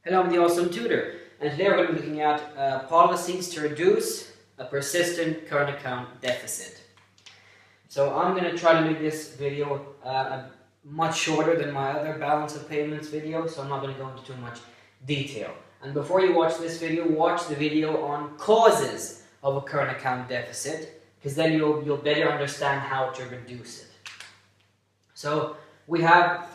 Hello, I'm the awesome Tutor, and today we're going to be looking at policies to reduce a persistent current account deficit. So I'm going to try to make this video much shorter than my other balance of payments video, so I'm not going to go into too much detail. And before you watch this video, watch the video on causes of a current account deficit, because then you'll better understand how to reduce it. So we have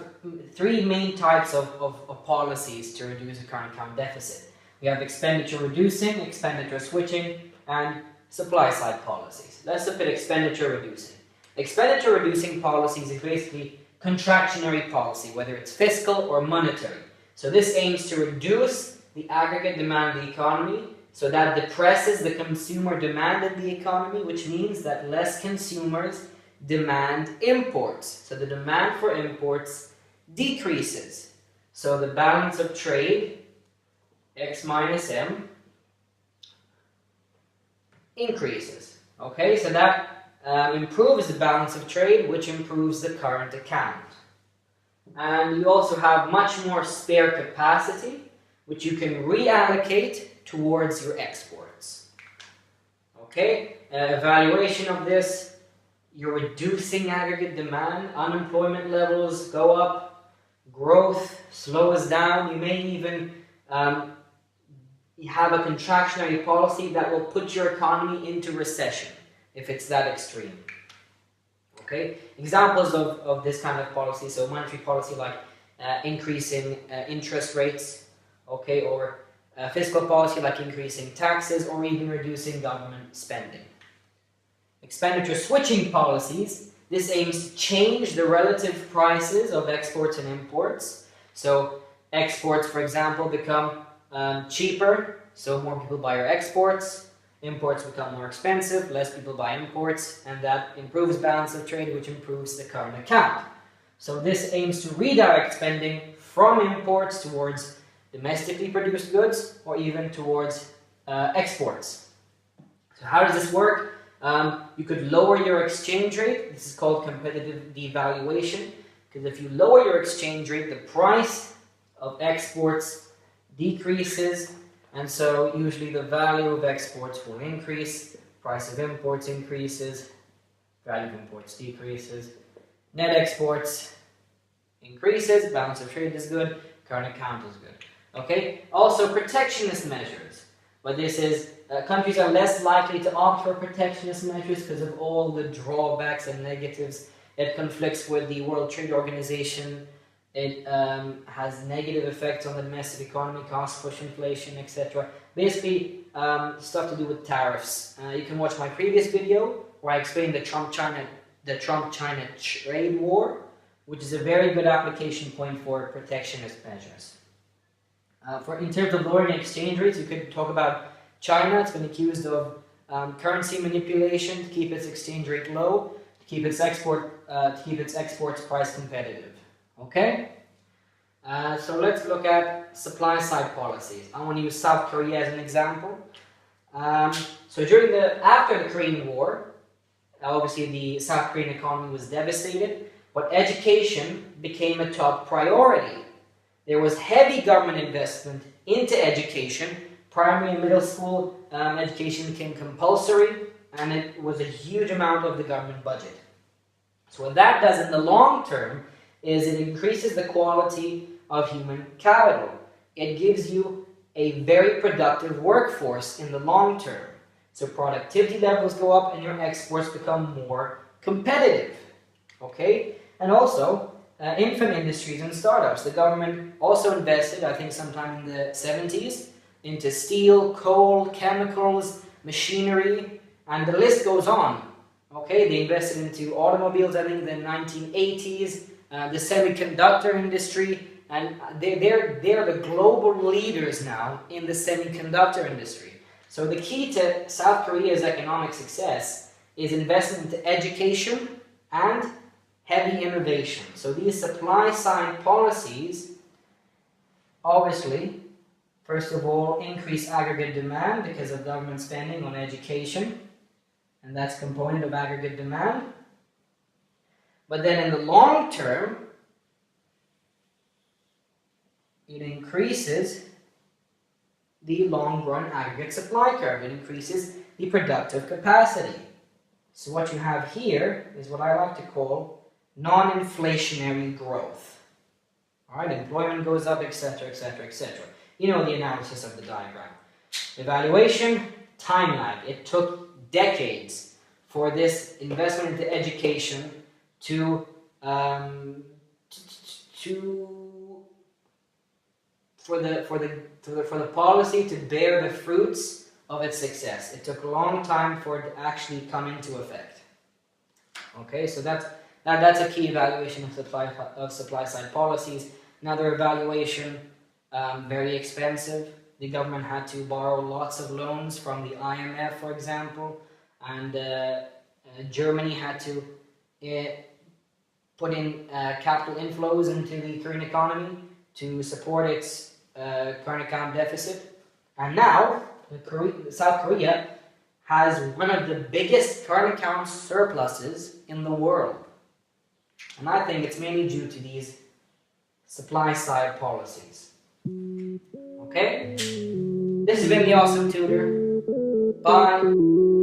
three main types of policies to reduce a current account deficit. We have expenditure-reducing, expenditure-switching, and supply-side policies. Let's look at expenditure-reducing. Expenditure-reducing policies is basically contractionary policy, whether it's fiscal or monetary. So this aims to reduce the aggregate demand of the economy, so that depresses the consumer demand in the economy, which means that less consumers demand imports. So the demand for imports decreases. So the balance of trade, X minus M, increases. Okay, so that improves the balance of trade, which improves the current account. And you also have much more spare capacity, which you can reallocate towards your exports. Okay, evaluation of this: you're reducing aggregate demand, unemployment levels go up, growth slows down. You may even have a contractionary policy that will put your economy into recession if it's that extreme. Okay, examples of this kind of policy: so monetary policy like increasing interest rates, okay, or fiscal policy like increasing taxes or even reducing government spending. Expenditure switching policies, this aims to change the relative prices of exports and imports. So exports, for example, become cheaper, so more people buy your exports. Imports become more expensive, less people buy imports, and that improves balance of trade, which improves the current account. So this aims to redirect spending from imports towards domestically produced goods or even towards exports. So how does this work? You could lower your exchange rate. This is called competitive devaluation, because if you lower your exchange rate, the price of exports decreases, and so usually the value of exports will increase, price of imports increases, value of imports decreases, net exports increases, balance of trade is good, current account is good. Okay, also protectionist measures, but this is countries are less likely to opt for protectionist measures because of all the drawbacks and negatives. It conflicts with the World Trade Organization. It has negative effects on the domestic economy, cost push inflation, etc. Basically, stuff to do with tariffs. You can watch my previous video where I explained the Trump-China trade war, which is a very good application point for protectionist measures. In terms of lowering exchange rates, you could talk about China. It's been accused of currency manipulation to keep its exchange rate low, to keep its exports price competitive. Okay, so let's look at supply side policies. I want to use South Korea as an example. So after the Korean War, obviously the South Korean economy was devastated, but education became a top priority. There was heavy government investment into education. Primary and middle school education became compulsory, and it was a huge amount of the government budget. So what that does in the long term is it increases the quality of human capital. It gives you a very productive workforce in the long term. So productivity levels go up and your exports become more competitive. Okay? And also, infant industries and startups. The government also invested, I think sometime in the 70s, into steel, coal, chemicals, machinery, and the list goes on. Okay, they invested into automobiles, I think, in the 1980s, the semiconductor industry, and they're the global leaders now in the semiconductor industry. So the key to South Korea's economic success is investment into education and heavy innovation. So these supply-side policies, obviously, first of all, increase aggregate demand because of government spending on education, and that's a component of aggregate demand. But then in the long term, it increases the long-run aggregate supply curve. It increases the productive capacity. So what you have here is what I like to call non-inflationary growth. Alright, employment goes up, etc., etc., etc. You know the analysis of the diagram. Devaluation, time lag. It took decades for this investment into education for the policy to bear the fruits of its success. It took a long time for it to actually come into effect. Okay, so that's a key evaluation of supply side policies. Another evaluation, very expensive. The government had to borrow lots of loans from the IMF, for example, and Germany had to put in capital inflows into the current economy to support its current account deficit. And now, South Korea has one of the biggest current account surpluses in the world. And I think it's mainly due to these supply side policies. Okay? This has been the Awesome Tutor. Bye.